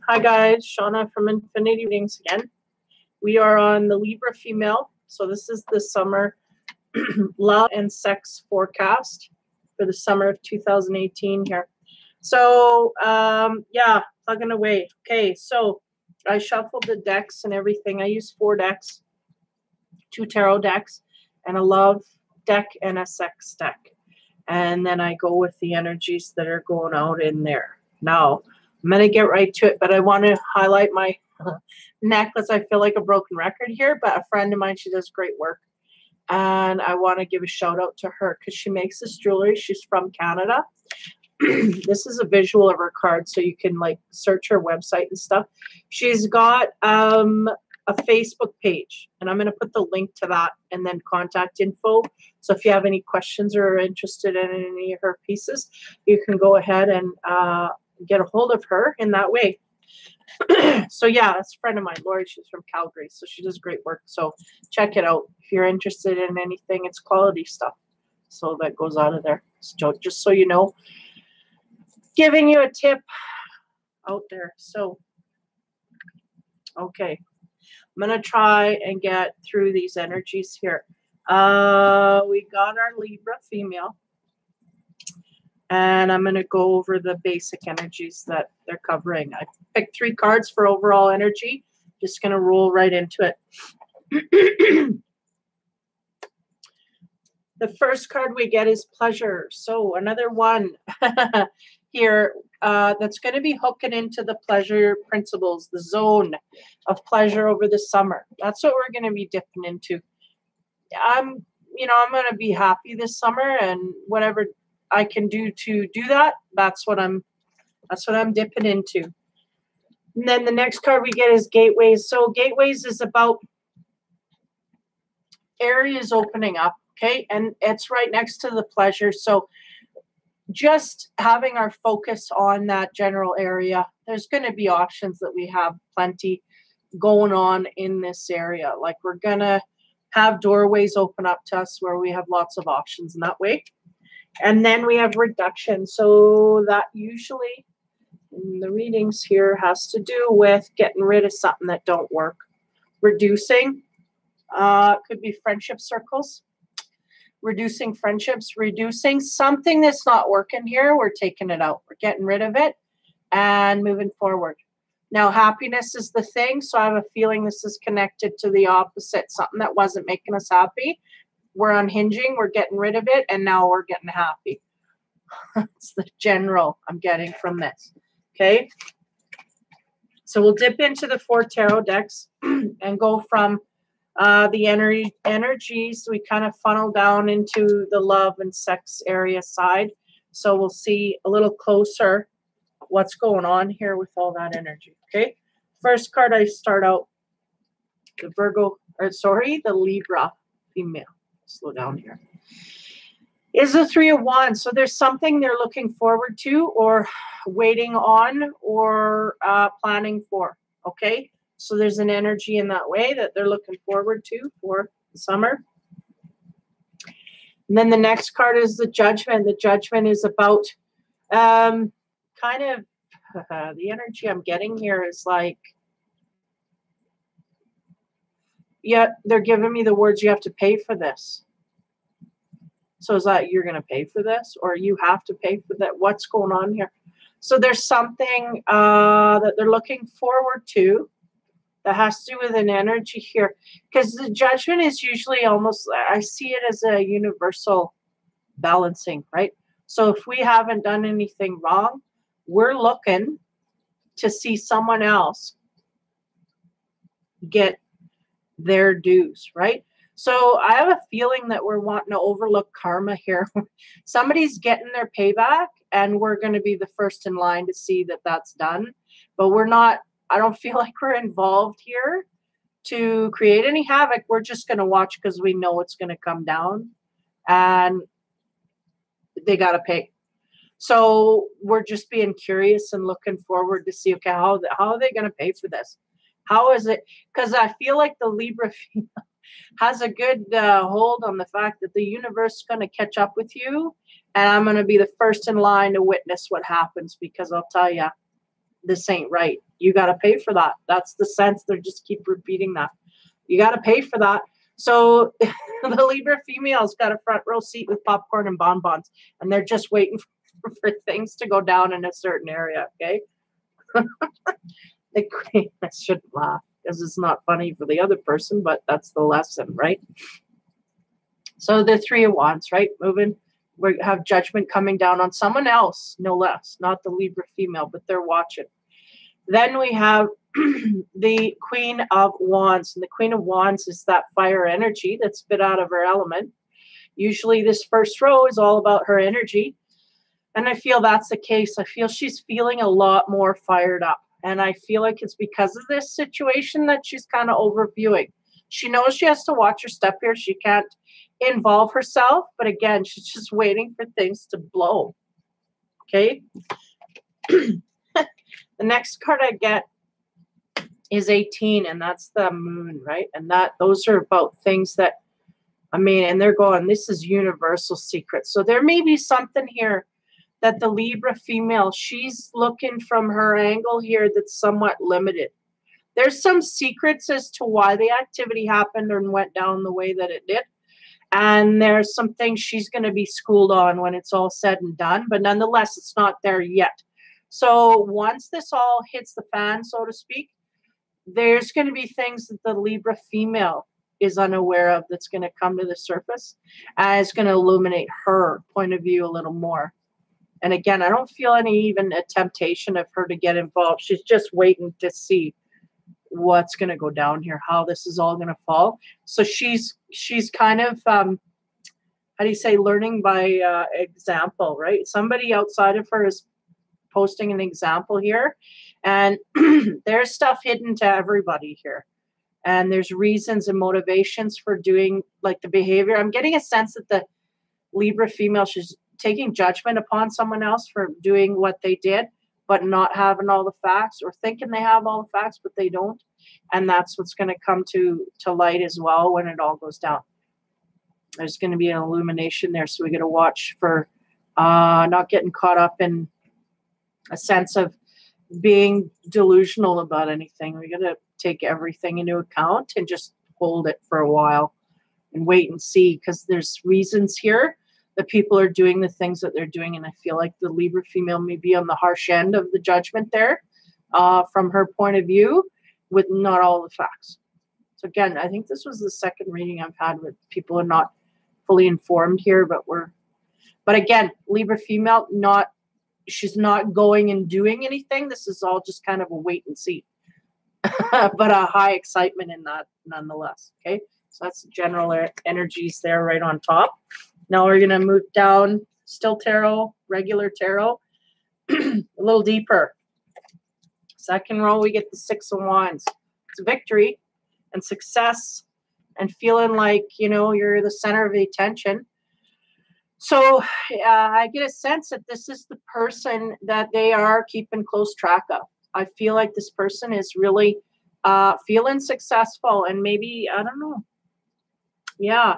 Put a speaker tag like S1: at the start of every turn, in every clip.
S1: Hi guys, Shauna from Infinity Readings again. We are on the Libra Female. So this is the summer love and sex forecast for the summer of 2018 here. So yeah, plugging away. Okay, so I shuffled the decks and everything. I use 4 decks, 2 tarot decks, and a love deck and a sex deck. And then I go with the energies that are going out in there. Now, I'm going to get right to it, but I want to highlight my necklace. I feel like a broken record here, but a friend of mine, she does great work. And I want to give a shout out to her because she makes this jewelry. She's from Canada. This is a visual of her card, so you can like search her website and stuff. She's got a Facebook page, and I'm going to put the link to that and then contact info. So if you have any questions or are interested in any of her pieces, you can go ahead and get a hold of her in that way. So yeah, that's a friend of mine, Laurie. She's from Calgary, so she does great work. So check it out if you're interested in anything. It's quality stuff, so that goes out of there. So just so you know, giving you a tip out there. So okay, I'm gonna try and get through these energies here. We got our Libra female. And I'm going to go over the basic energies that they're covering. I picked 3 cards for overall energy. Just going to roll right into it. The first card we get is pleasure. So another one here that's going to be hooking into the pleasure principles, the zone of pleasure over the summer. That's what we're going to be dipping into. I'm going to be happy this summer, and whatever I can do to do that, that's what I'm dipping into. And then the next card we get is gateways. So gateways is about areas opening up, okay? And it's right next to the pleasure. So just having our focus on that general area, there's going to be options that we have plenty going on in this area. Like we're going to have doorways open up to us where we have lots of options in that way. And then we have reduction. So that usually in the readings here has to do with getting rid of something that don't work. Reducing could be friendship circles. Reducing friendships, reducing something that's not working here. We're taking it out. We're getting rid of it and moving forward. Now, happiness is the thing. So I have a feeling this is connected to the opposite. Something that wasn't making us happy. We're unhinging, we're getting rid of it, and now we're getting happy. It's the general I'm getting from this. Okay. So we'll dip into the 4 tarot decks and go from the energies. We kind of funnel down into the love and sex area side. So we'll see a little closer what's going on here with all that energy. Okay. First card I start out, the the Libra female. Slow down here. Is the 3 of Wands. So there's something they're looking forward to or waiting on or planning for. Okay. So there's an energy in that way that they're looking forward to for the summer. And then the next card is the Judgment. The Judgment is about kind of the energy I'm getting here is like, yeah, they're giving me the words, you have to pay for this. So is that you're going to pay for this or you have to pay for that? What's going on here? So there's something that they're looking forward to that has to do with an energy here. Because the Judgment is usually almost, I see it as a universal balancing, right? So if we haven't done anything wrong, we're looking to see someone else get their dues, right? So I have a feeling that we're wanting to overlook karma here. Somebody's getting their payback and we're going to be the first in line to see that that's done. But we're not, I don't feel like we're involved here to create any havoc. We're just going to watch because we know it's going to come down and they got to pay. So we're just being curious and looking forward to see, okay, how are they going to pay for this? How is it? Because I feel like the Libra female has a good hold on the fact that the universe is going to catch up with you. And I'm going to be the first in line to witness what happens because I'll tell you, this ain't right. You got to pay for that. That's the sense. They just keep repeating that. You got to pay for that. So the Libra female's got a front row seat with popcorn and bonbons, and they're just waiting for things to go down in a certain area, okay? The Queen, I shouldn't laugh because it's not funny for the other person, but that's the lesson, right? So the Three of Wands, right? Moving, we have judgment coming down on someone else, no less, not the Libra female, but they're watching. Then we have the Queen of Wands, and the Queen of Wands is that fire energy that's a bit out of her element. Usually this first row is all about her energy, and I feel that's the case. I feel she's feeling a lot more fired up, and I feel like it's because of this situation that she's kind of overviewing. She knows she has to watch her step here. She can't involve herself, but again, she's just waiting for things to blow, okay? The next card I get is 18, and that's the Moon, right? And those are about things that, I mean, and they're going, this is universal secrets. So there may be something here that the Libra female, she's looking from her angle here that's somewhat limited. There's some secrets as to why the activity happened and went down the way that it did. And there's some things she's going to be schooled on when it's all said and done. But nonetheless, it's not there yet. So once this all hits the fan, so to speak, there's going to be things that the Libra female is unaware of that's going to come to the surface, and it's going to illuminate her point of view a little more. And again, I don't feel even a temptation of her to get involved. She's just waiting to see what's going to go down here, how this is all going to fall. So she's kind of, how do you say, learning by example, right? Somebody outside of her is posting an example here, and there's stuff hidden to everybody here, and there's reasons and motivations for doing like the behavior. I'm getting a sense that the Libra female, she's taking judgment upon someone else for doing what they did, but not having all the facts, or thinking they have all the facts but they don't, and that's what's going to come to light as well when it all goes down. There's going to be an illumination there, so we got to watch for not getting caught up in a sense of being delusional about anything. We got to take everything into account and just hold it for a while and wait and see, because there's reasons here that people are doing the things that they're doing, and I feel like the Libra female may be on the harsh end of the judgment there from her point of view with not all the facts. So again, I think this was the second reading I've had with people are not fully informed here, but again, Libra female, she's not going and doing anything. This is all just kind of a wait and see, but a high excitement in that nonetheless. Okay, so that's the general energies there right on top. Now we're going to move down, still tarot, regular tarot, a little deeper. Second row, we get the Six of Wands. It's victory and success and feeling like, you know, you're the center of the attention. So I get a sense that this is the person that they are keeping close track of. I feel like this person is really feeling successful, and maybe, I don't know. Yeah.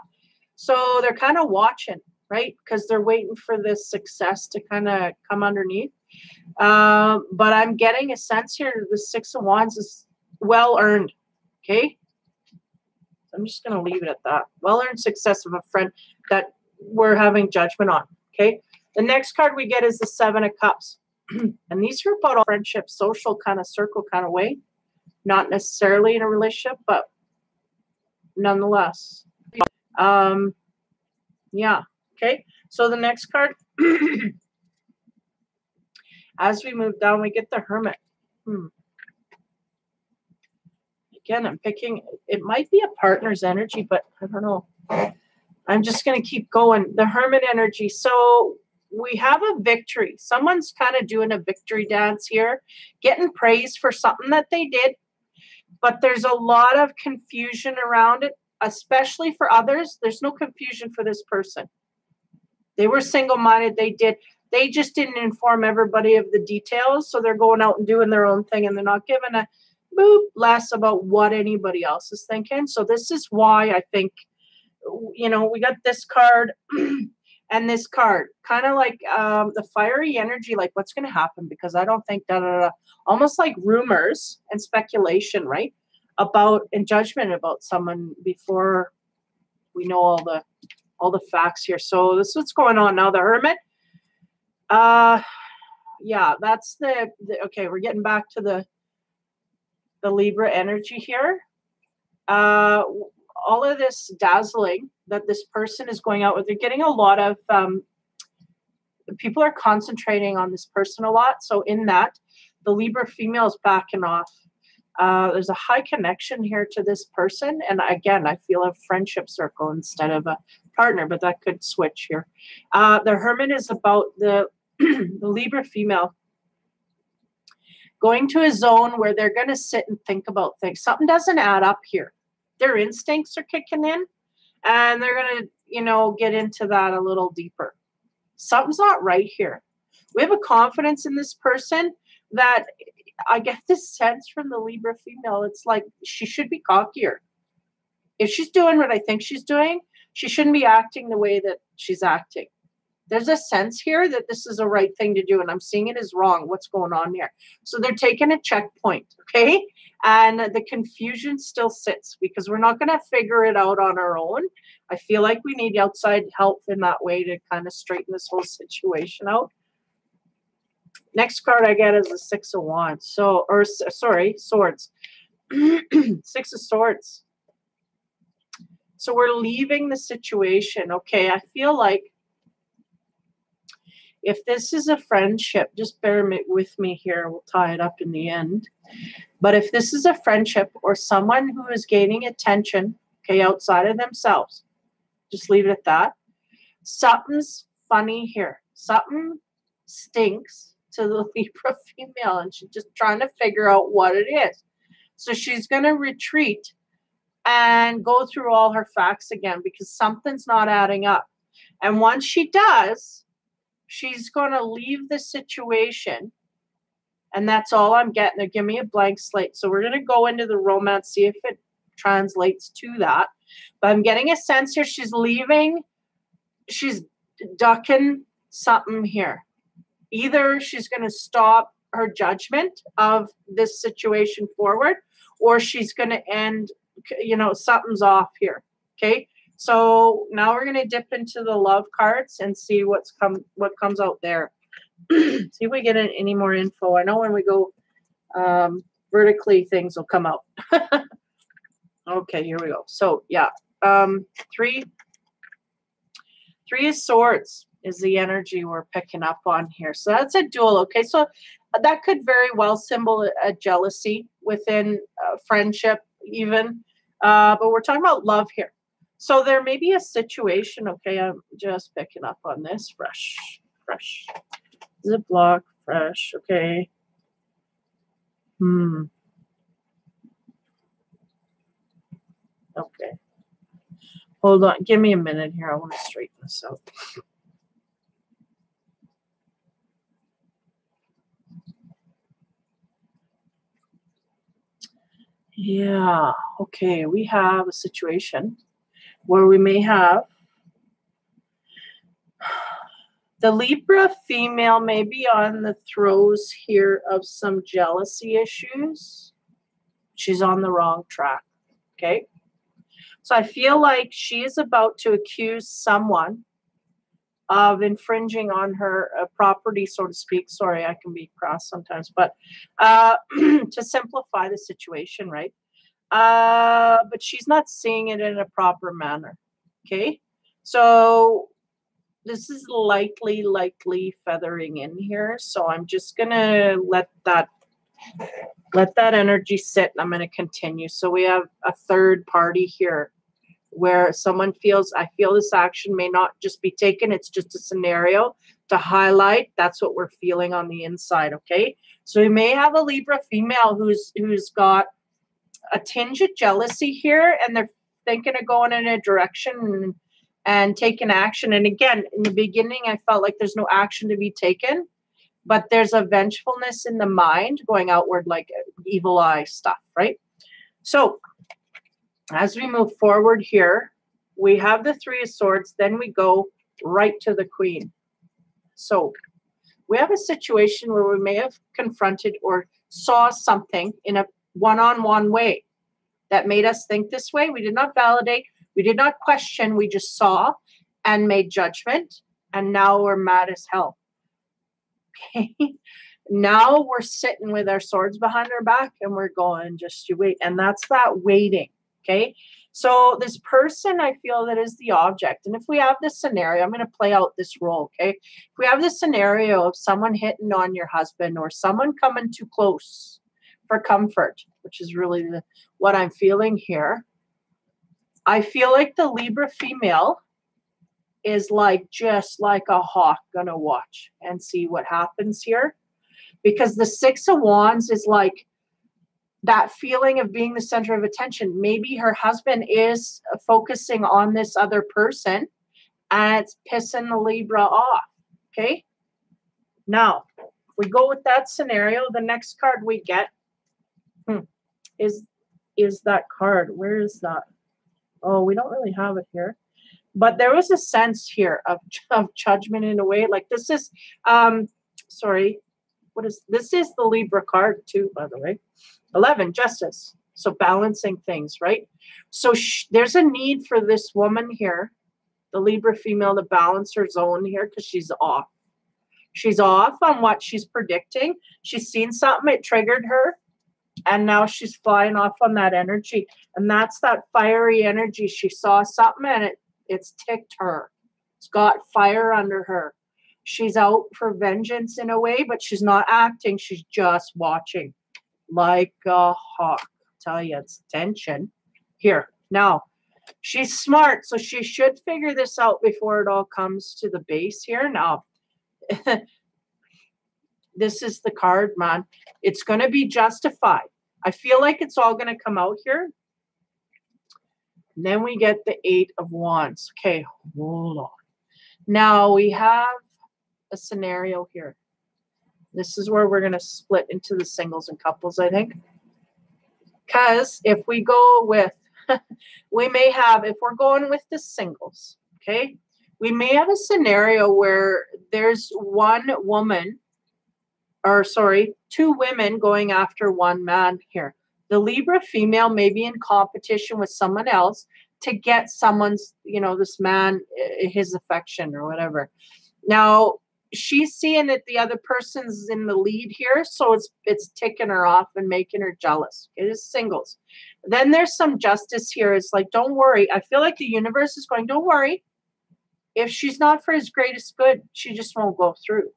S1: So they're kind of watching, right? Because they're waiting for this success to kind of come underneath. But I'm getting a sense here the Six of Wands is well-earned, okay? I'm just going to leave it at that. Well-earned success of a friend that we're having judgment on, okay? The next card we get is the Seven of Cups. And these are about all friendship, social kind of circle kind of way. Not necessarily in a relationship, but nonetheless. Yeah, okay? So the next card, as we move down, we get the Hermit. Again, I'm picking, it might be a partner's energy, but I don't know. I'm just going to keep going. The Hermit energy. So we have a victory. Someone's kind of doing a victory dance here, getting praise for something that they did. But there's a lot of confusion around it, especially for others. There's no confusion for this person. They were single-minded. They just didn't inform everybody of the details. So they're going out and doing their own thing, and they're not giving a boop less about what anybody else is thinking. So this is why I think, you know, we got this card And this card, kind of like the fiery energy, like what's going to happen? Because I don't think almost like rumors and speculation, right? About and judgment about someone before we know all the facts here. So this is what's going on now. The Hermit. Yeah, that's okay. We're getting back to the Libra energy here. All of this dazzling that this person is going out with, they're getting a lot of people are concentrating on this person a lot. So in that, the Libra female is backing off. There's a high connection here to this person. And again, I feel a friendship circle instead of a partner, but that could switch here. The Hermit is about the Libra female going to a zone where they're going to sit and think about things. Something doesn't add up here. Their instincts are kicking in, and they're going to, you know, get into that a little deeper. Something's not right here. We have a confidence in this person that I get this sense from the Libra female. It's like she should be cockier. If she's doing what I think she's doing, she shouldn't be acting the way that she's acting. There's a sense here that this is the right thing to do, and I'm seeing it as wrong. What's going on here? So they're taking a checkpoint, okay? And the confusion still sits because we're not going to figure it out on our own. I feel like we need outside help in that way to kind of straighten this whole situation out. Next card I get is the Six of Wands. So, or sorry, Swords. Six of Swords. So we're leaving the situation. Okay, I feel like if this is a friendship, just bear with me here. We'll tie it up in the end. But if this is a friendship or someone who is gaining attention, okay, outside of themselves, just leave it at that. Something's funny here. Something stinks to the Libra female, and she's just trying to figure out what it is. So she's going to retreat and go through all her facts again because something's not adding up. And once she does, she's going to leave the situation, and that's all I'm getting. They're giving me a blank slate. So we're going to go into the romance, see if it translates to that. But I'm getting a sense here she's leaving. She's ducking something here. Either she's going to stop her judgment of this situation forward, or she's going to end, you know, something's off here, okay? So now we're going to dip into the love cards and see what comes out there. See if we get any more info. I know when we go vertically, things will come out. Okay, here we go. So yeah, three of Swords is the energy we're picking up on here. So that's a dual. Okay, so that could very well symbol a jealousy within friendship even, but we're talking about love here. So there may be a situation, okay, I'm just picking up on this, fresh, Ziploc, fresh, okay. Okay. Hold on, give me a minute here, I want to straighten this out. Yeah, okay, we have a situation where we may have the Libra female may be on the throes here of some jealousy issues. She's on the wrong track, okay? So I feel like she is about to accuse someone of infringing on her property, so to speak. Sorry, I can be cross sometimes, but to simplify the situation, right? But she's not seeing it in a proper manner, okay? So this is likely feathering in here. So I'm just going to let that energy sit, and I'm going to continue. So we have a third party here where someone feels, I feel this action may not just be taken. It's just a scenario to highlight. That's what we're feeling on the inside. Okay. So we may have a Libra female who's got a tinge of jealousy here, and they're thinking of going in a direction and taking action. And again, in the beginning, I felt like there's no action to be taken, but there's a vengefulness in the mind going outward, like evil eye stuff, right? So as we move forward here, we have the Three of Swords, then we go right to the Queen. So we have a situation where we may have confronted or saw something in a one-on-one way that made us think this way. We did not validate. We did not question. We just saw and made judgment. And now we're mad as hell. Okay. Now we're sitting with our swords behind our back and we're going, just you wait. And that's that waiting. Okay. So this person, I feel, that is the object. And if we have this scenario, I'm going to play out this role. Okay. If we have this scenario of someone hitting on your husband or someone coming too close for comfort, which is really what I'm feeling here. I feel like the Libra female is like, just like a hawk, gonna watch and see what happens here. Because the Six of Wands is like that feeling of being the center of attention. Maybe her husband is focusing on this other person and it's pissing the Libra off. Okay. Now, if we go with that scenario, the next card we get is that card. Where is that? Oh, we don't really have it here. But there was a sense here of judgment in a way. Like this is, sorry, this is the Libra card too, by the way. 11, justice. So balancing things, right? So there's a need for this woman here, the Libra female, to balance her zone here because she's off. She's off on what she's predicting. She's seen something, it triggered her. And now she's flying off on that energy. And that's that fiery energy. She saw something and it's ticked her. It's got fire under her. She's out for vengeance in a way, but she's not acting. She's just watching like a hawk. I tell you, it's tension here. Now, she's smart, so she should figure this out before it all comes to the base here. Now, this is the card, man. It's going to be justified. I feel like it's all going to come out here. And then we get the 8 of Wands. Okay, hold on. Now we have a scenario here. This is where we're going to split into the singles and couples, I think. Because if we go with, we may have, if we're going with the singles, okay, we may have a scenario where there's one woman, or sorry, two women going after one man here. The Libra female may be in competition with someone else to get someone's, you know, this man, his affection or whatever. Now, she's seeing that the other person's in the lead here, so it's ticking her off and making her jealous. It is singles. Then there's some justice here. It's like, don't worry. I feel like the universe is going, don't worry. If she's not for his greatest good, she just won't go through.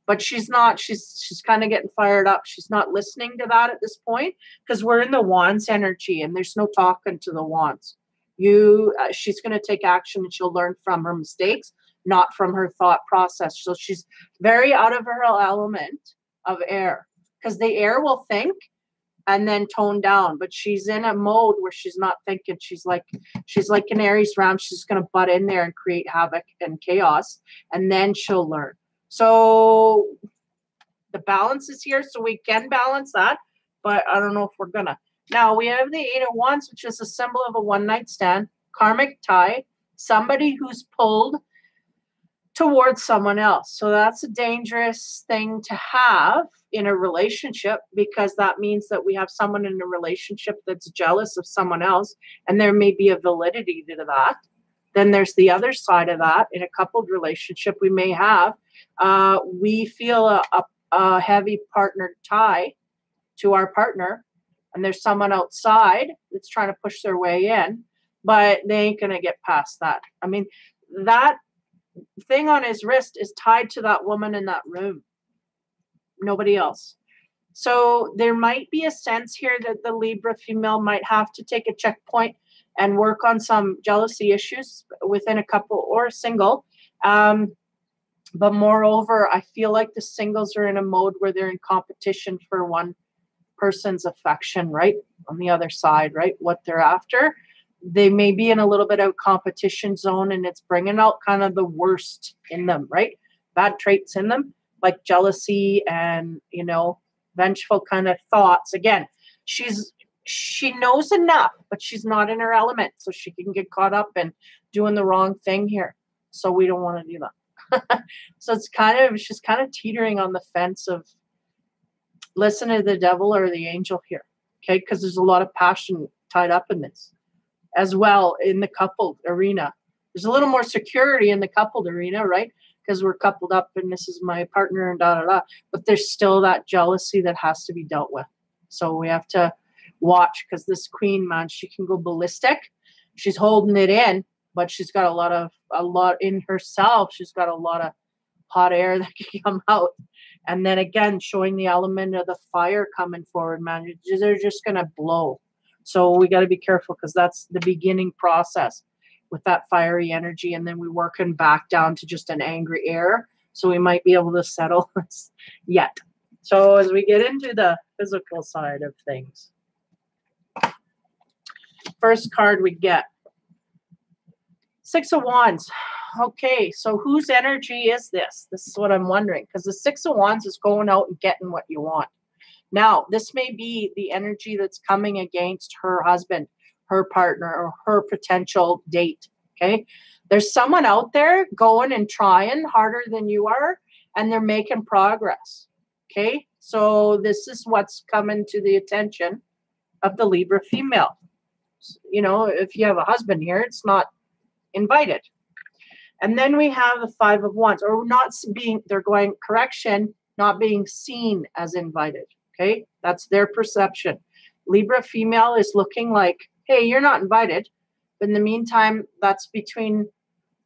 S1: But she's not, she's kind of getting fired up. She's not listening to that at this point because we're in the Wands energy and there's no talking to the Wands. She's going to take action and she'll learn from her mistakes, not from her thought process. So she's very out of her element of air because the air will think and then tone down. But she's in a mode where she's not thinking. She's like an Aries ram. She's going to butt in there and create havoc and chaos, and then she'll learn. So the balance is here, so we can balance that, but I don't know if we're gonna. Now we have the 8 of Wands, which is a symbol of a one-night stand, karmic tie, somebody who's pulled towards someone else. So that's a dangerous thing to have in a relationship because that means that we have someone in a relationship that's jealous of someone else, and there may be a validity to that. Then there's the other side of that. In a coupled relationship, we may have, we feel a heavy partner tie to our partner, and there's someone outside that's trying to push their way in, but they ain't going to get past that. I mean, that thing on his wrist is tied to that woman in that room. Nobody else. So there might be a sense here that the Libra female might have to take a checkpoint and work on some jealousy issues within a couple or a single. But moreover, I feel like the singles are in a mode where they're in competition for one person's affection, right? On the other side, right? What they're after. They may be in a little bit of competition zone and it's bringing out kind of the worst in them, right? Bad traits in them, like jealousy and, you know, vengeful kind of thoughts. Again, she knows enough, but she's not in her element, so she can get caught up in doing the wrong thing here. So we don't want to do that. So she's kind of teetering on the fence of listen to the devil or the angel here. Okay. Because there's a lot of passion tied up in this as well in the coupled arena. There's a little more security in the coupled arena, right? Because we're coupled up and this is my partner and da da da. But there's still that jealousy that has to be dealt with. So we have to watch because this queen, man, she can go ballistic. She's holding it in, but she's got a lot in herself. She's got a lot of hot air that can come out. And then again, showing the element of the fire coming forward, man. They're just going to blow. So we got to be careful because that's the beginning process with that fiery energy. And then we're working back down to just an angry air. So we might be able to settle this yet. So as we get into the physical side of things, first card we get, Six of Wands. Okay, so whose energy is this? This is what I'm wondering, because the Six of Wands is going out and getting what you want. Now, this may be the energy that's coming against her husband, her partner, or her potential date, okay? There's someone out there going and trying harder than you are, and they're making progress, okay? So this is what's coming to the attention of the Libra female. You know, if you have a husband here, it's not invited. And then we have the Five of Wands, or not being, they're going, correction, not being seen as invited, okay? That's their perception. Libra female is looking like, hey, you're not invited. But in the meantime, that's between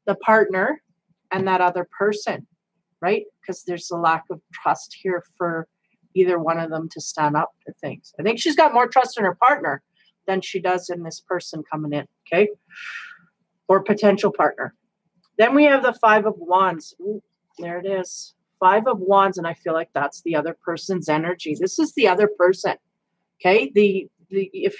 S1: the partner and that other person, right? Because there's a lack of trust here for either one of them to stand up to things. I think she's got more trust in her partner than she does in this person coming in, okay? Or potential partner. Then we have the Five of Wands. Ooh, there it is. Five of Wands, and I feel like that's the other person's energy. This is the other person, okay? If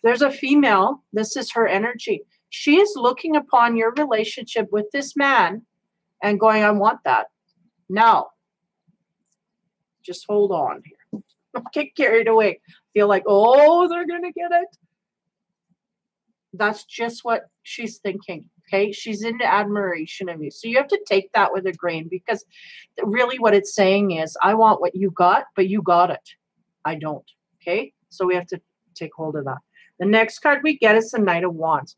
S1: there's a female, this is her energy. She is looking upon your relationship with this man and going, I want that. Now, just hold on here. Don't get carried away. Feel like, oh, they're going to get it. That's just what she's thinking, okay? She's into admiration of you. So you have to take that with a grain, because really what it's saying is, I want what you got, but you got it. I don't, okay? So we have to take hold of that. The next card we get is the Knight of Wands.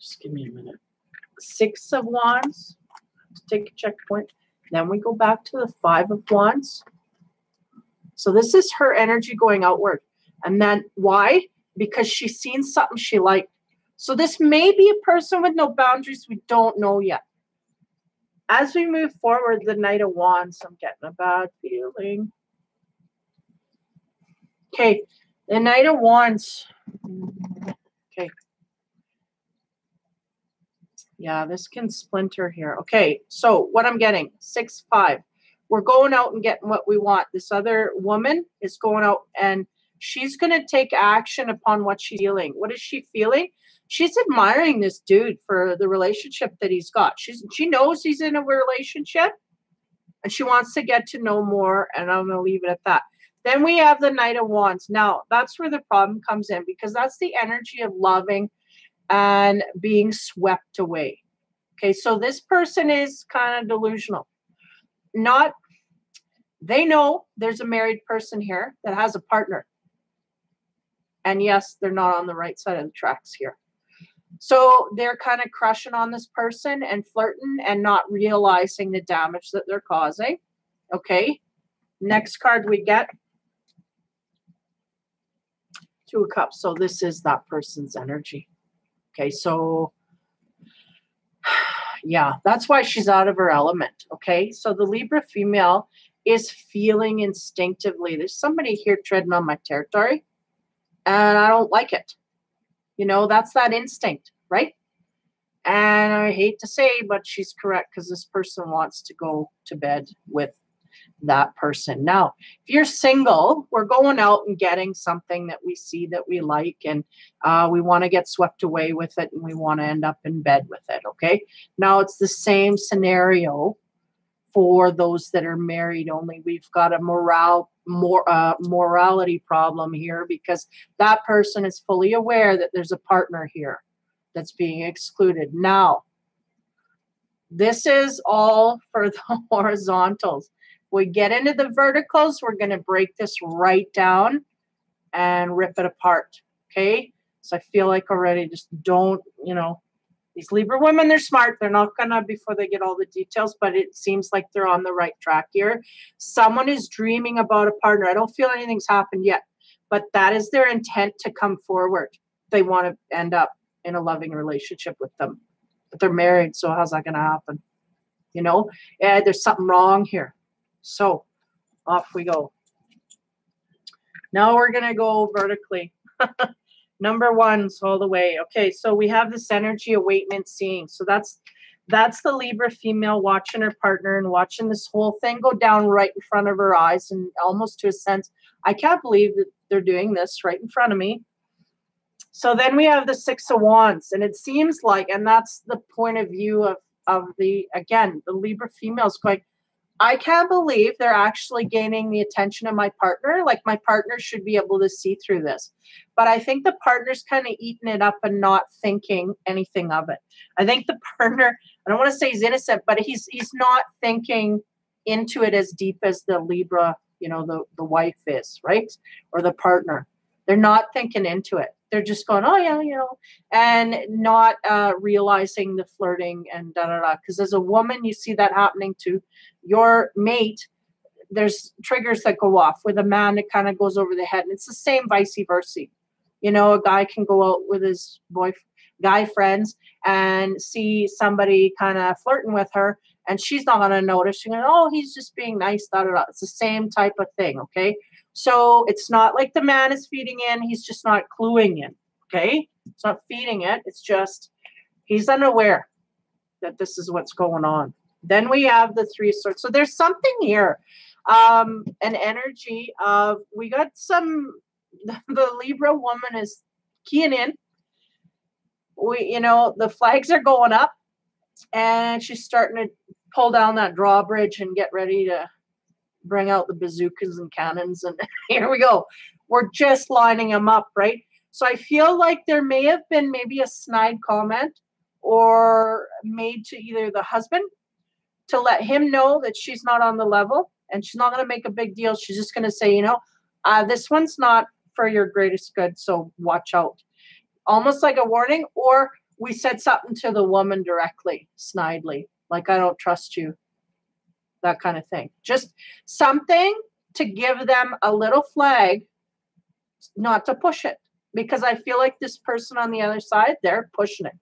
S1: Just give me a minute. Six of Wands. Take a checkpoint. Then we go back to the Five of Wands. So this is her energy going outward. And then why? Because she's seen something she liked. So this may be a person with no boundaries. We don't know yet. As we move forward, the Knight of Wands, I'm getting a bad feeling. Okay, the Knight of Wands. Okay. Yeah, this can splinter here. Okay, so what I'm getting, 6-5. We're going out and getting what we want. This other woman is going out and she's going to take action upon what she's feeling. What is she feeling? She's admiring this dude for the relationship that he's got. She knows he's in a relationship and she wants to get to know more, and I'm going to leave it at that. Then we have the Knight of Wands. Now, that's where the problem comes in, because that's the energy of loving and being swept away. Okay, so this person is kind of delusional. They know there's a married person here that has a partner. And yes, they're not on the right side of the tracks here. So they're kind of crushing on this person and flirting and not realizing the damage that they're causing. Okay, next card we get, Two of Cups. So this is that person's energy. Okay, so yeah, that's why she's out of her element. Okay, so the Libra female is feeling instinctively, there's somebody here treading on my territory and I don't like it. You know, that's that instinct, right? And I hate to say, but she's correct, because this person wants to go to bed with that person. Now, if you're single, we're going out and getting something that we see that we like, and we want to get swept away with it, and we want to end up in bed with it, okay? Now, it's the same scenario for those that are married only. We've got a morality problem here, because that person is fully aware that there's a partner here that's being excluded. Now, this is all for the horizontals. We get into the verticals, we're going to break this right down and rip it apart. Okay? So I feel like already, just don't, these Libra women, they're smart. They're not going to, before they get all the details, but it seems like they're on the right track here. Someone is dreaming about a partner. I don't feel anything's happened yet, but that is their intent to come forward. They want to end up in a loving relationship with them. But they're married, so how's that going to happen? There's something wrong here. So off we go. Now we're going to go vertically. Number ones all the way. Okay, so we have this energy awaitment seeing. So that's the Libra female watching her partner and watching this whole thing go down right in front of her eyes, and almost to a sense, I can't believe that they're doing this right in front of me. So then we have the Six of Wands, and it seems like, and that's the point of view of the Libra females going, I can't believe they're actually gaining the attention of my partner. Like, my partner should be able to see through this. But I think the partner's kind of eating it up and not thinking anything of it. I think the partner, I don't want to say he's innocent, but he's not thinking into it as deep as the Libra, the wife is, right? Or the partner. They're not thinking into it. They're just going, oh yeah, and not realizing the flirting and da-da-da. Because as a woman, you see that happening to your mate. There's triggers that go off. With a man, it kind of goes over the head. And it's the same vice versa. A guy can go out with his guy friends and see somebody kind of flirting with her, and she's not going to notice. She's going, oh, he's just being nice, da-da-da. It's the same type of thing, okay? So it's not like the man is feeding in. He's just not cluing in, okay? It's not feeding it. It's just he's unaware that this is what's going on. Then we have the Three of Swords. So there's something here, an energy of, we got some, the Libra woman is keying in. The flags are going up, and she's starting to pull down that drawbridge and get ready to bring out the bazookas and cannons, and here we go. We're just lining them up, right? So I feel like there may have been maybe a snide comment or made to either the husband to let him know that she's not on the level, and she's not going to make a big deal. She's just going to say, this one's not for your greatest good, so watch out. Almost like a warning, or we said something to the woman directly, snidely, like, I don't trust you. That kind of thing. Just something to give them a little flag, not to push it. Because I feel like this person on the other side, they're pushing it.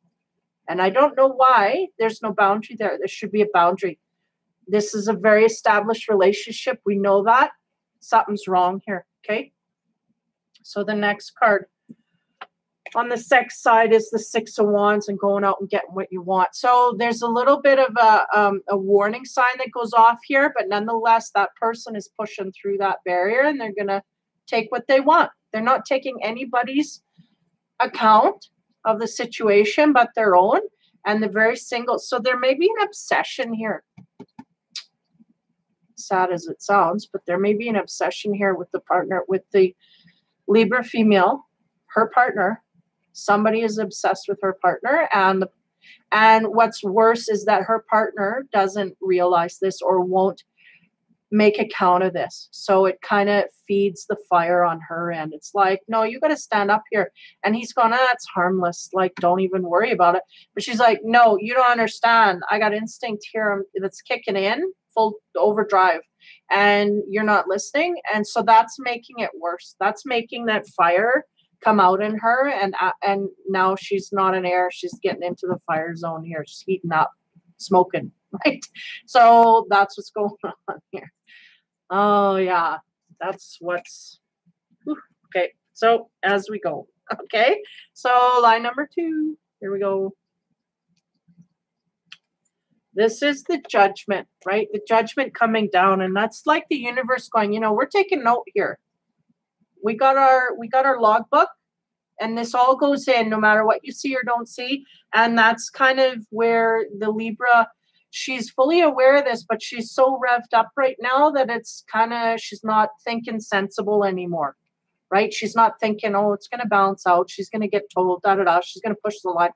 S1: And I don't know why there's no boundary there. There should be a boundary. This is a very established relationship. We know that. Something's wrong here. Okay. So the next card on the sex side is the Six of Wands, and going out and getting what you want. So there's a little bit of a warning sign that goes off here, but nonetheless, that person is pushing through that barrier, and they're going to take what they want. They're not taking anybody's account of the situation but their own, and they're very single. So there may be an obsession here. Sad as it sounds, but there may be an obsession here with the partner, with the Libra female, her partner. Somebody is obsessed with her partner, and what's worse is that her partner doesn't realize this or won't make account of this. So it kind of feeds the fire on her end. It's like, no, you got to stand up here. And he's going, it's harmless. Like, don't even worry about it. But she's like, no, you don't understand. I got instinct here that's kicking in full overdrive, and you're not listening. And so that's making it worse. That's making that fire come out in her, and now she's not in air. She's getting into the fire zone here. She's heating up, smoking, right? So that's what's going on here. Oh yeah, that's what's okay. So as we go, okay. So line number 2. Here we go. This is the Judgment, right? The Judgment coming down, and that's like the universe going, we're taking note here. We got our logbook, and this all goes in no matter what you see or don't see. And that's kind of where the Libra she's fully aware of this, but she's so revved up right now that it's kind of, she's not thinking sensible anymore, right? She's not thinking, oh, it's going to balance out. She's going to get told, da, da, da. She's going to push the line.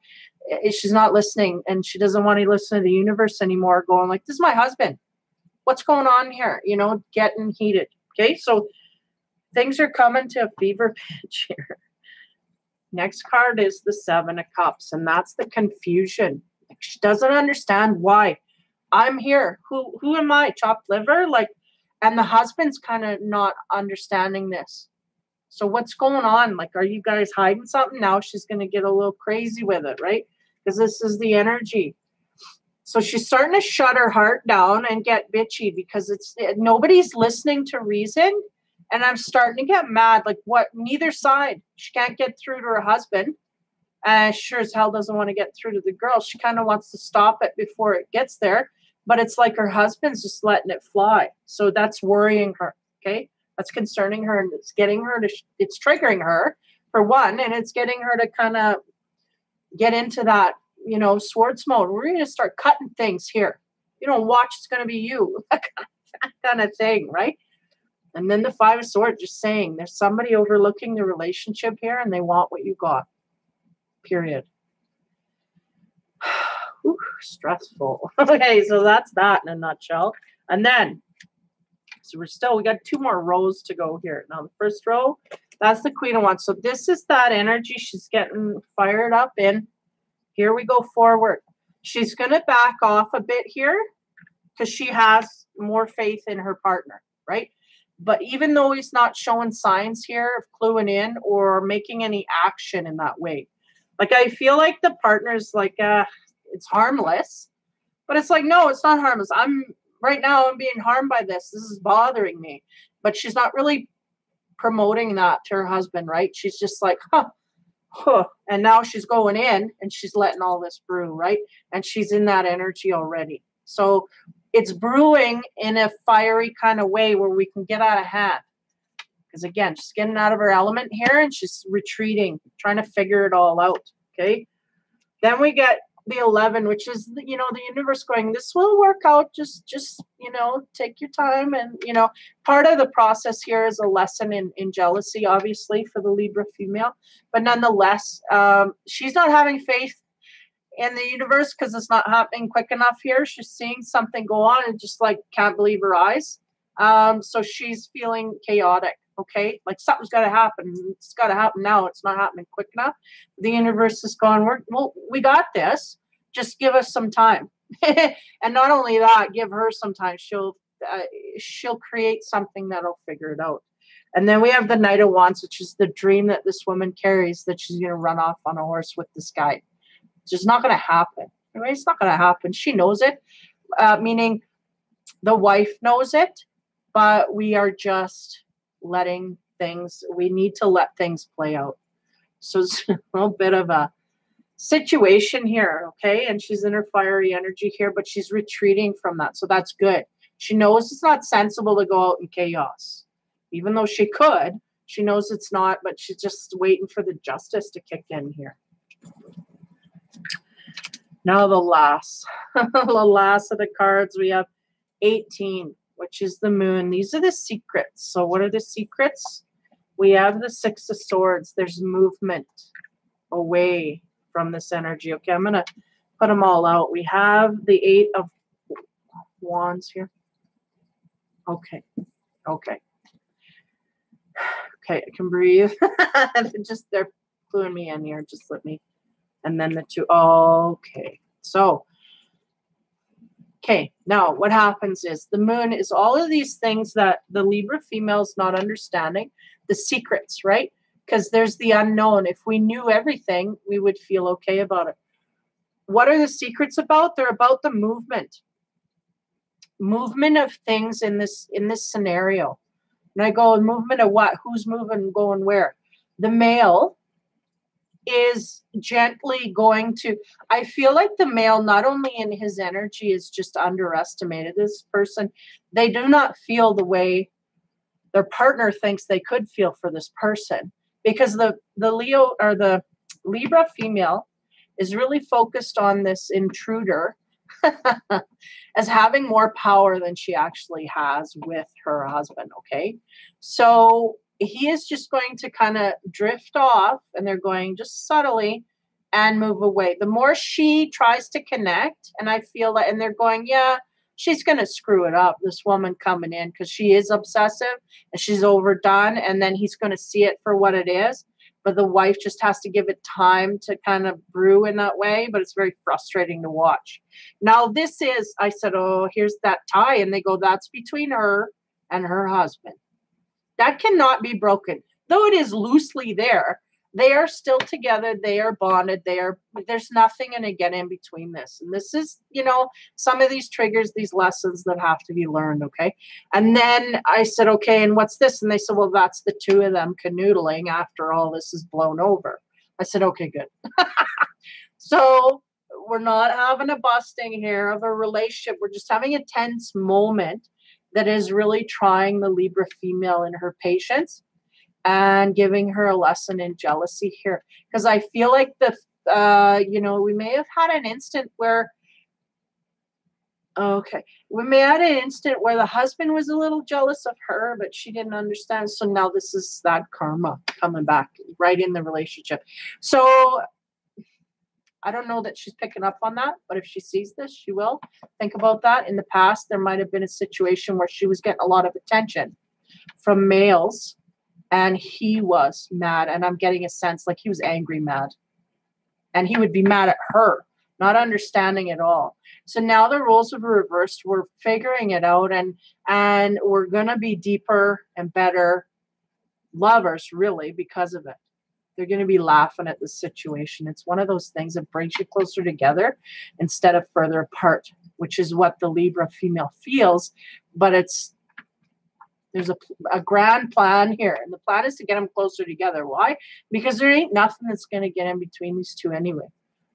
S1: She's not listening, and she doesn't want to listen to the universe anymore, going like, this is my husband. What's going on here? You know, getting heated. Okay, so things are coming to a fever pitch here. Next card is the Seven of Cups, and that's the confusion. She doesn't understand why. I'm here. Who am I? Chopped liver? Like, and the husband's kind of not understanding this. So what's going on? Like, are you guys hiding something? Now she's going to get a little crazy with it, right? Because this is the energy. So she's starting to shut her heart down and get bitchy because nobody's listening to reason. And I'm starting to get mad. Like, what? Neither side. She can't get through to her husband. And sure as hell doesn't want to get through to the girl. She kind of wants to stop it before it gets there. But it's like her husband's just letting it fly. So that's worrying her. Okay? That's concerning her. And it's getting her to, it's triggering her, for one. And it's getting her to kind of get into that, you know, swords mode. We're going to start cutting things here. You don't watch, it's going to be you. That kind of thing, right? And then the Five of Swords, just saying there's somebody overlooking the relationship here and they want what you got. Period. Ooh, stressful. Okay, so that's that in a nutshell. And then, so we got 2 more rows to go here. Now, the first row, that's the Queen of Wands. So this is that energy she's getting fired up in. Here we go forward. She's going to back off a bit here because she has more faith in her partner, right? But even though he's not showing signs here of cluing in or making any action in that way, like I feel like the partner's like, it's harmless, but it's like, no, it's not harmless. I'm being harmed by this. This is bothering me. But she's not really promoting that to her husband, right? She's just like, huh. And now she's going in and she's letting all this brew, right? And she's in that energy already. So it's brewing in a fiery kind of way where we can get out of hand. Because again, she's getting out of her element here and she's retreating, trying to figure it all out. Okay. Then we get the 11, which is, you know, the universe going, this will work out. Just, you know, take your time. And, you know, part of the process here is a lesson in jealousy, obviously, for the Libra female. But nonetheless, she's not having faith in the universe because it's not happening quick enough here. She's seeing something go on and just like can't believe her eyes. So she's feeling chaotic. Okay, like something's got to happen. It's got to happen now. It's not happening quick enough. The universe is going, we got this. Just give us some time. And not only that, give her some time. She'll create something that'll figure it out. And then we have the Knight of Wands, which is the dream that this woman carries, that she's going to run off on a horse with this guy. It's just not going to happen. Right? It's not going to happen. She knows it, meaning the wife knows it, but we are just letting things, we need to let things play out. So it's a little bit of a situation here, okay? And she's in her fiery energy here, but she's retreating from that. So that's good. She knows it's not sensible to go out in chaos. Even though she could, she knows it's not, but she's just waiting for the justice to kick in here. Now the last, the last of the cards, we have 18, which is the moon. These are the secrets. So what are the secrets? We have the Six of Swords. There's movement away from this energy. Okay, I'm going to put them all out. We have the Eight of Wands here. Okay. Okay. Okay, I can breathe. Just, they're cluing me in here. Just let me. And then the two. Okay. So, okay. Now, what happens is the moon is all of these things that the Libra female is not understanding. The secrets, right? Because there's the unknown. If we knew everything, we would feel okay about it. What are the secrets about? They're about the movement. Movement of things in this scenario. And I go, movement of what? Who's moving, going where? The male is gently going to, I feel like the male, not only in his energy, is just underestimated. This person, they do not feel the way their partner thinks they could feel for this person. Because the Leo or the Libra female is really focused on this intruder as having more power than she actually has with her husband. Okay. So he is just going to kind of drift off, and they're going just subtly and move away. The more she tries to connect, and I feel that, and they're going, yeah, she's going to screw it up, this woman coming in, because she is obsessive and she's overdone. And then he's going to see it for what it is. But the wife just has to give it time to kind of brew in that way. But it's very frustrating to watch. Now, this is, I said, oh, here's that tie. And they go, that's between her and her husband. That cannot be broken. Though it is loosely there, they are still together. They are bonded. There's nothing going to get in between this. And this is, some of these triggers, these lessons that have to be learned. Okay. And then I said, okay, and what's this? And they said, well, that's the two of them canoodling after all this is blown over. I said, okay, good. So we're not having a busting here of a relationship. We're just having a tense moment that is really trying the Libra female in her patience and giving her a lesson in jealousy here. Because I feel like we may have had an instant where, we may have had an instant where the husband was a little jealous of her, but she didn't understand. So now this is that karma coming back right in the relationship. So I don't know that she's picking up on that, but if she sees this, she will think about that. In the past, there might have been a situation where she was getting a lot of attention from males, and he was mad. And I'm getting a sense like he was angry mad. And he would be mad at her, not understanding it all. So now the roles have reversed. We're figuring it out, and we're going to be deeper and better lovers, really, because of it. They're going to be laughing at the situation. It's one of those things that brings you closer together instead of further apart, which is what the Libra female feels. But there's a grand plan here. And the plan is to get them closer together. Why? Because there ain't nothing that's going to get in between these two anyway.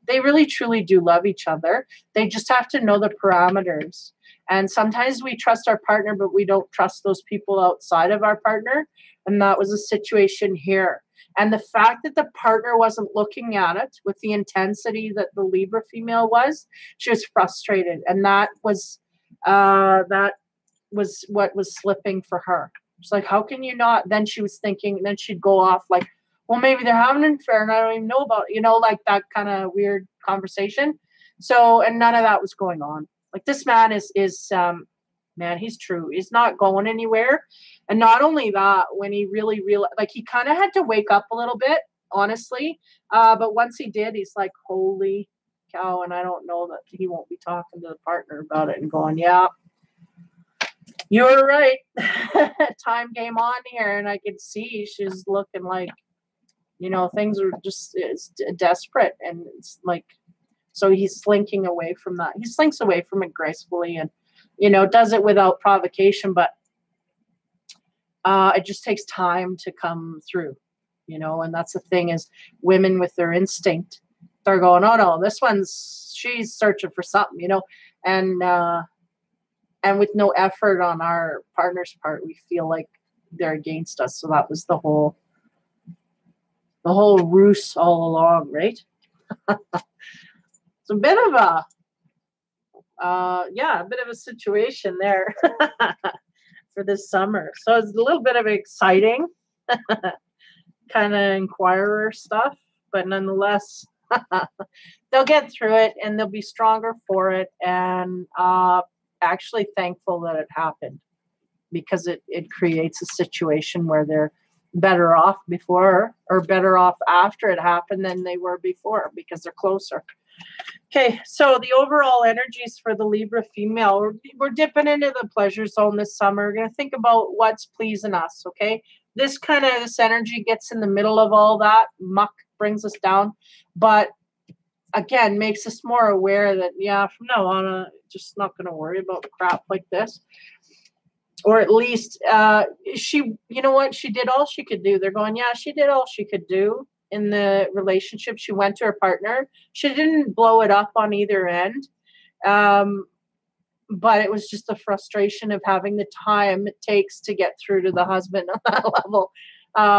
S1: They really, truly do love each other. They just have to know the parameters. And sometimes we trust our partner, but we don't trust those people outside of our partner. And that was a situation here. And the fact that the partner wasn't looking at it with the intensity that the Libra female was, she was frustrated. And that was what was slipping for her. She's like, how can you not? Then she was thinking, then she'd go off like, well, maybe they're having an affair and I don't even know about it, like that kind of weird conversation. So, and none of that was going on. Like, this man is man, he's true. He's not going anywhere. And not only that, when he really realized, like, he kind of had to wake up a little bit, honestly. But once he did, he's like, holy cow. And I don't know that he won't be talking to the partner about it and going, yeah, you were right. Time came on here. And I could see she's looking like, things are just desperate. And it's like, so he's slinking away from that. He slinks away from it gracefully and, does it without provocation, but it just takes time to come through, and that's the thing is women with their instinct, they're going, oh no, she's searching for something, and with no effort on our partner's part, we feel like they're against us. So that was the whole ruse all along, right? It's a bit of a situation there for this summer. So it's a little bit of exciting kind of inquirer stuff, but nonetheless, they'll get through it and they'll be stronger for it. And actually thankful that it happened, because it creates a situation where they're better off before or better off after it happened than they were before, because they're closer. Okay, so the overall energies for the Libra female, we're dipping into the pleasure zone this summer. We're going to think about what's pleasing us, okay? This energy gets in the middle of all that muck, brings us down, but again, makes us more aware that, yeah, from now on, just not going to worry about crap like this. Or at least she did all she could do. They're going, yeah, she did all she could do in the relationship. She went to her partner. She didn't blow it up on either end. But it was just the frustration of having the time it takes to get through to the husband on that level,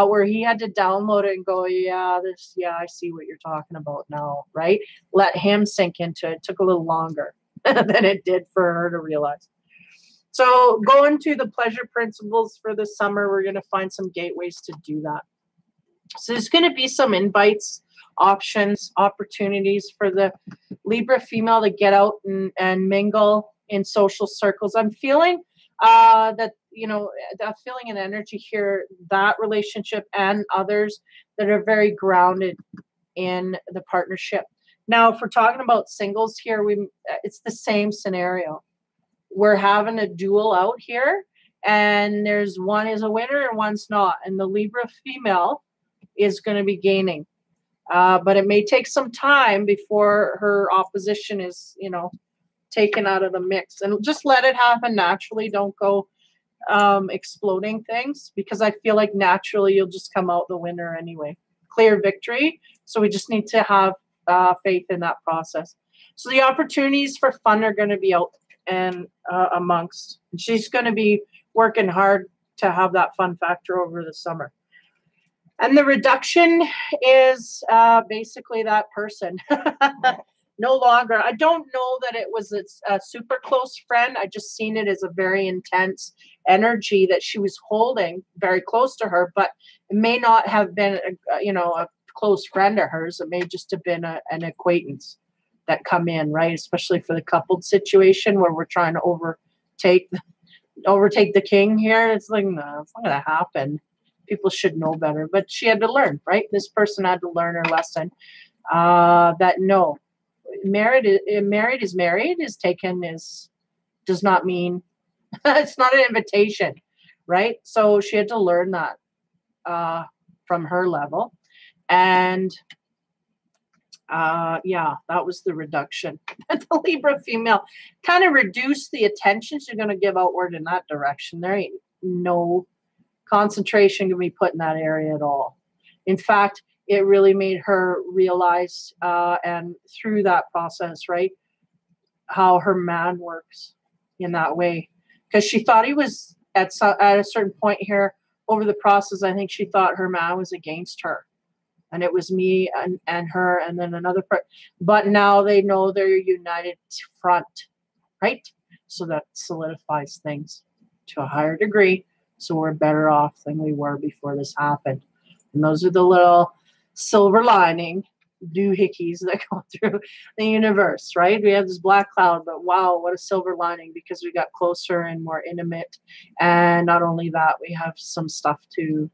S1: where he had to download it and go, I see what you're talking about now, right? Let him sink into it. It took a little longer. than it did for her to realize. So going to the pleasure principles for the summer, we're going to find some gateways to do that. So there's going to be some invites, options, opportunities for the Libra female to get out and mingle in social circles. I'm feeling that, you know, that feeling and energy here, that relationship and others that are very grounded in the partnership. Now, if we're talking about singles here, it's the same scenario. We're having a duel out here, and there's one is a winner and one's not. And the Libra female is going to be gaining. But it may take some time before her opposition is, you know, taken out of the mix. And just let it happen naturally. Don't go exploding things, because I feel like naturally you'll just come out the winner anyway. Clear victory. So we just need to have faith in that process. So the opportunities for fun are going to be out and amongst. She's going to be working hard to have that fun factor over the summer. And the reduction is basically that person. No longer. I don't know that it was a super close friend. I just seen it as a very intense energy that she was holding very close to her, but it may not have been, a close friend of hers. It may just have been an acquaintance that come in, right? Especially for the coupled situation where we're trying to overtake the king here. It's like, no, it's not going to happen. People should know better, but she had to learn, right? This person had to learn her lesson. That no, married is married, is taken does not mean it's not an invitation, right? So she had to learn that from her level. And that was the reduction. The Libra female kind of reduced the attention she's going to give outward in that direction. There ain't no concentration can be put in that area at all. In fact, it really made her realize, and through that process, right, how her man works in that way. Because she thought he was at a certain point here over the process. I think she thought her man was against her, and it was me and her, and then another part. But now they know they're a united front, right? So that solidifies things to a higher degree. So we're better off than we were before this happened. And those are the little silver lining doohickeys that go through the universe, right? We have this black cloud, but wow, what a silver lining, because we got closer and more intimate. And not only that, we have some stuff to,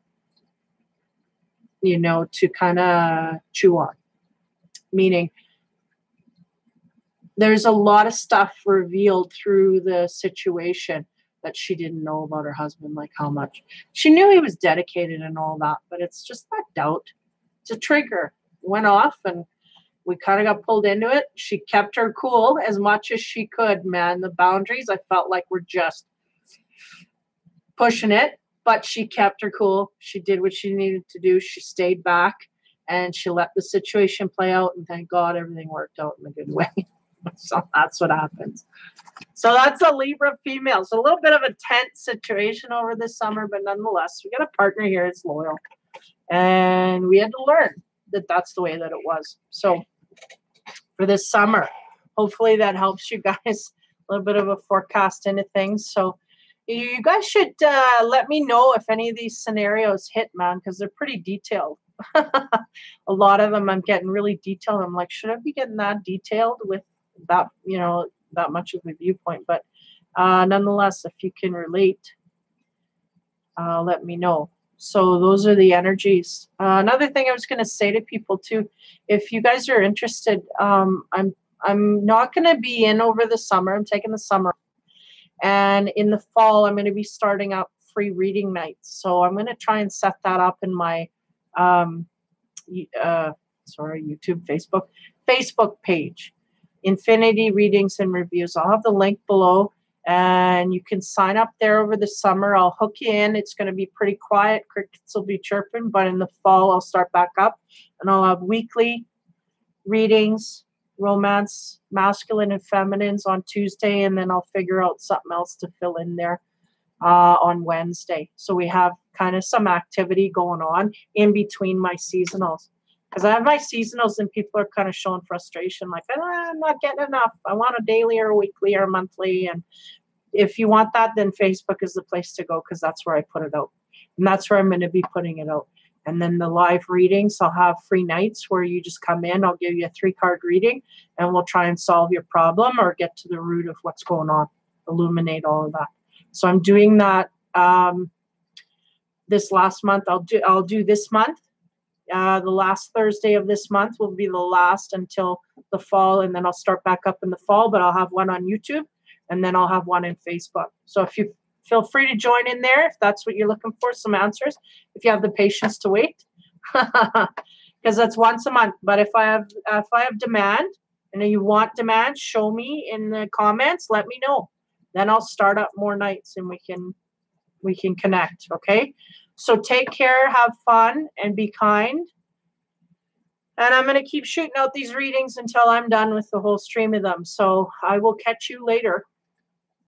S1: to kind of chew on. Meaning there's a lot of stuff revealed through the situation that she didn't know about her husband, like how much. She knew he was dedicated and all that, but it's just that doubt. It's a trigger. Went off and we kind of got pulled into it. She kept her cool as much as she could, man. The boundaries, I felt like were just pushing it, but she kept her cool. She did what she needed to do. She stayed back and she let the situation play out, and thank God everything worked out in a good way. So that's what happens. So that's a Libra female. So a little bit of a tense situation over this summer, but nonetheless, we got a partner here that's loyal. And we had to learn that that's the way that it was. So for this summer, hopefully that helps you guys, a little bit of a forecast into things. So you guys should let me know if any of these scenarios hit, man, because they're pretty detailed. A lot of them I'm getting really detailed. I'm like, should I be getting that detailed with that, that much of a viewpoint? But nonetheless, if you can relate, let me know. So those are the energies. Another thing I was going to say to people too, if you guys are interested, I'm not going to be in over the summer. I'm taking the summer, and in the fall I'm going to be starting up free reading nights. So I'm going to try and set that up in my YouTube, Facebook page, Infinity Readings and Reviews. I'll have the link below, and you can sign up there over the summer. I'll hook you in. It's going to be pretty quiet. Crickets will be chirping, but in the fall I'll start back up, and I'll have weekly readings, romance, masculine and feminines on Tuesday, and then I'll figure out something else to fill in there on Wednesday. So we have kind of some activity going on in between my seasonals. Because I have my seasonals and people are kind of showing frustration, like, I'm not getting enough. I want a daily or a weekly or a monthly. And if you want that, then Facebook is the place to go, because that's where I put it out. And that's where I'm going to be putting it out. And then the live readings, I'll have free nights where you just come in. I'll give you a 3-card reading, and we'll try and solve your problem or get to the root of what's going on, illuminate all of that. So I'm doing that this last month. I'll do this month. The last Thursday of this month will be the last until the fall, and then I'll start back up in the fall, but I'll have one on YouTube, and then I'll have one in Facebook. So if you feel free to join in there, if that's what you're looking for, some answers, if you have the patience to wait, because that's once a month. But if I have demand, and you want demand, show me in the comments, let me know. Then I'll start up more nights, and we can connect. Okay. So take care, have fun, and be kind. And I'm going to keep shooting out these readings until I'm done with the whole stream of them. So I will catch you later.